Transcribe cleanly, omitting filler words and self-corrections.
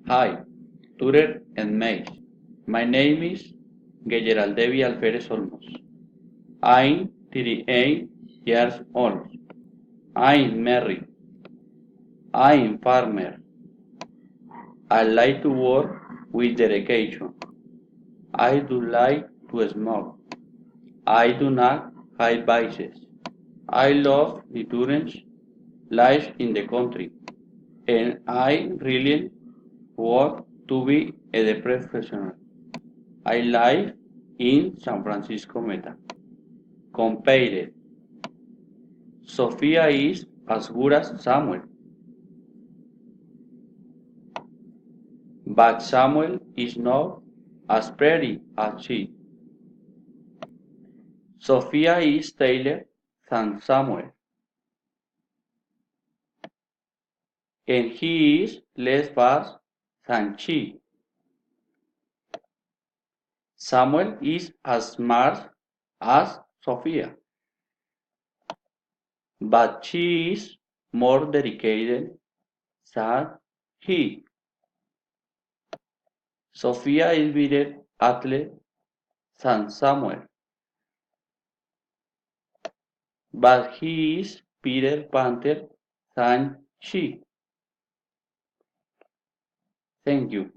Hi, Tutor and Mace. My name is Geraldevi Alferez Olmos. I'm 38 years old. I'm married. I'm farmer. I like to work with dedication. I do like to smoke. I do not hide vices. I love endurance, life in the country, and I really want to be a professional. I live in San Francisco Meta. Compared, Sofia is as good as Samuel, but Samuel is not as pretty as she. Sofia is taller than Samuel, and he is less fast than she. Samuel is as smart as Sofia, but she is more dedicated than he. Sofia is better athlete than Samuel, but he is Peter Panther than she. Thank you.